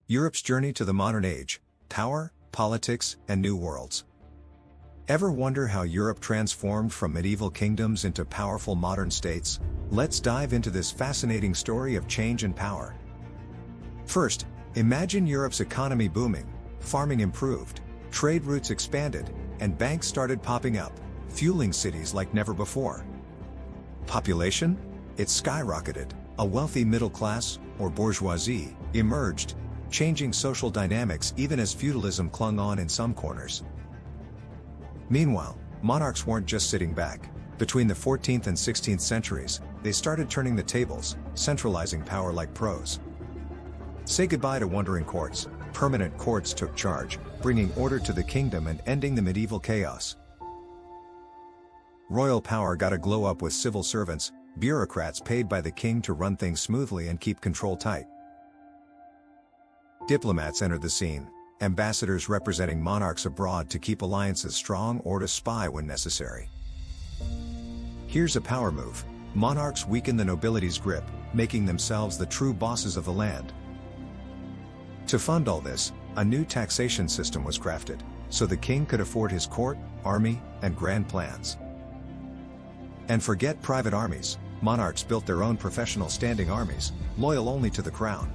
Europe's journey to the modern age, power, politics, and new worlds. Ever wonder how Europe transformed from medieval kingdoms into powerful modern states? Let's dive into this fascinating story of change and power. First, imagine Europe's economy booming, farming improved, trade routes expanded, and banks started popping up, fueling cities like never before. Population? It skyrocketed. A wealthy middle class, or bourgeoisie, emerged, changing social dynamics even as feudalism clung on in some corners. Meanwhile, monarchs weren't just sitting back. Between the 14th and 16th centuries, they started turning the tables, centralizing power like pros. Say goodbye to wandering courts. Permanent courts took charge, bringing order to the kingdom and ending the medieval chaos. Royal power got a glow up with civil servants, bureaucrats paid by the king to run things smoothly and keep control tight. Diplomats entered the scene, ambassadors representing monarchs abroad to keep alliances strong or to spy when necessary. Here's a power move. Monarchs weakened the nobility's grip, making themselves the true bosses of the land. To fund all this, a new taxation system was crafted, so the king could afford his court, army, and grand plans. And forget private armies, monarchs built their own professional standing armies, loyal only to the crown.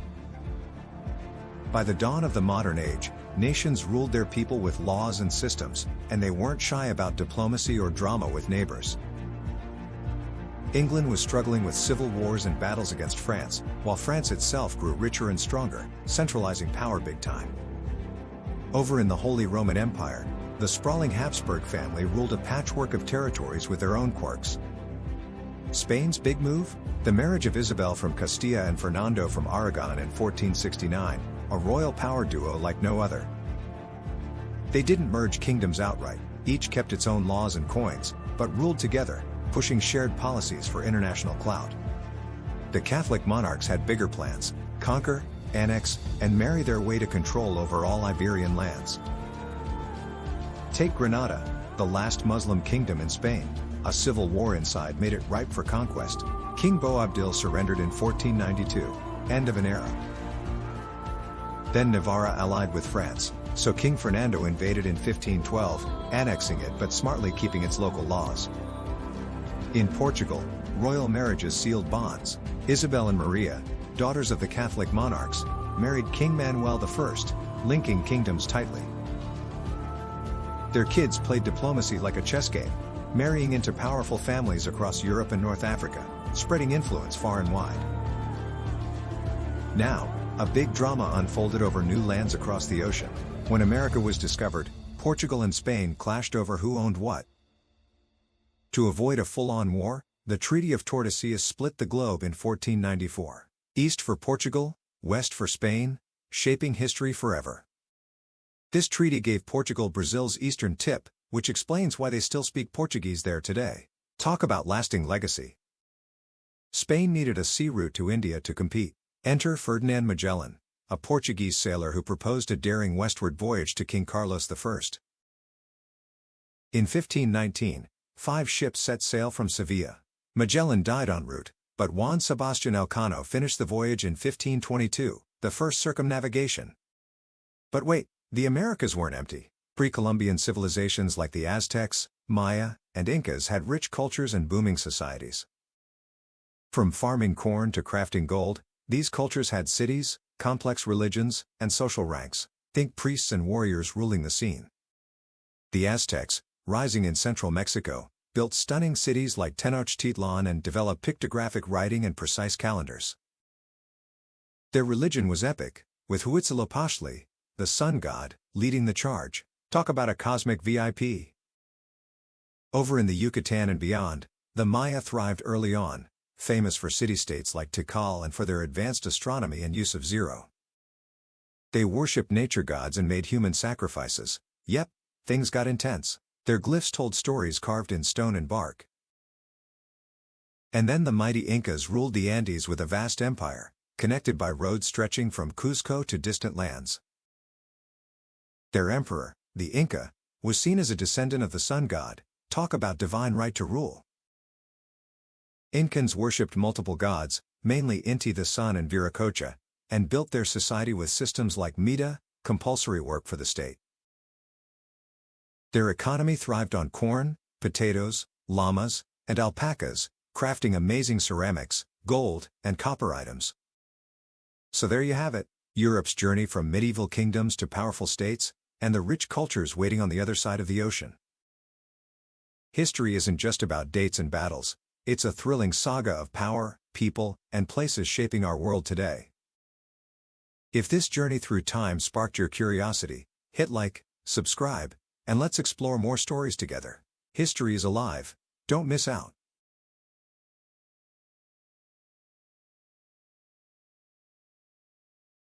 By the dawn of the modern age, nations ruled their people with laws and systems, and they weren't shy about diplomacy or drama with neighbors. England was struggling with civil wars and battles against France, while France itself grew richer and stronger, centralizing power big time. Over in the Holy Roman Empire, the sprawling Habsburg family ruled a patchwork of territories with their own quirks. Spain's big move? The marriage of Isabel from Castilla and Fernando from Aragon in 1469, a royal power duo like no other. They didn't merge kingdoms outright, each kept its own laws and coins, but ruled together, pushing shared policies for international clout. The Catholic monarchs had bigger plans: conquer, annex, and marry their way to control over all Iberian lands. Take Granada, the last Muslim kingdom in Spain. A civil war inside made it ripe for conquest. King Boabdil surrendered in 1492, end of an era. Then Navarra allied with France, so King Fernando invaded in 1512, annexing it but smartly keeping its local laws. In Portugal, royal marriages sealed bonds. Isabel and Maria, daughters of the Catholic monarchs, married King Manuel I, linking kingdoms tightly. Their kids played diplomacy like a chess game, marrying into powerful families across Europe and North Africa, spreading influence far and wide. Now, a big drama unfolded over new lands across the ocean. When America was discovered, Portugal and Spain clashed over who owned what. To avoid a full-on war, the Treaty of Tordesillas split the globe in 1494. East for Portugal, west for Spain, shaping history forever. This treaty gave Portugal Brazil's eastern tip, which explains why they still speak Portuguese there today. Talk about lasting legacy. Spain needed a sea route to India to compete. Enter Ferdinand Magellan, a Portuguese sailor who proposed a daring westward voyage to King Carlos I. In 1519, 5 ships set sail from Sevilla. Magellan died en route, but Juan Sebastián Elcano finished the voyage in 1522, the first circumnavigation. But wait, the Americas weren't empty. Pre-Columbian civilizations like the Aztecs, Maya, and Incas had rich cultures and booming societies. From farming corn to crafting gold, these cultures had cities, complex religions, and social ranks. Think priests and warriors ruling the scene. The Aztecs, rising in central Mexico, built stunning cities like Tenochtitlan and developed pictographic writing and precise calendars. Their religion was epic, with Huitzilopochtli, the sun god, leading the charge. Talk about a cosmic VIP. Over in the Yucatan and beyond, the Maya thrived early on, famous for city-states like Tikal and for their advanced astronomy and use of zero. They worshipped nature gods and made human sacrifices. Yep, things got intense. Their glyphs told stories carved in stone and bark. And then the mighty Incas ruled the Andes with a vast empire, connected by roads stretching from Cuzco to distant lands. Their emperor, the Inca, was seen as a descendant of the sun god. Talk about divine right to rule. Incans worshipped multiple gods, mainly Inti the sun and Viracocha, and built their society with systems like Mita, compulsory work for the state. Their economy thrived on corn, potatoes, llamas, and alpacas, crafting amazing ceramics, gold, and copper items. So there you have it, Europe's journey from medieval kingdoms to powerful states, and the rich cultures waiting on the other side of the ocean. History isn't just about dates and battles, it's a thrilling saga of power, people, and places shaping our world today. If this journey through time sparked your curiosity, hit like, subscribe, and let's explore more stories together. History is alive, don't miss out.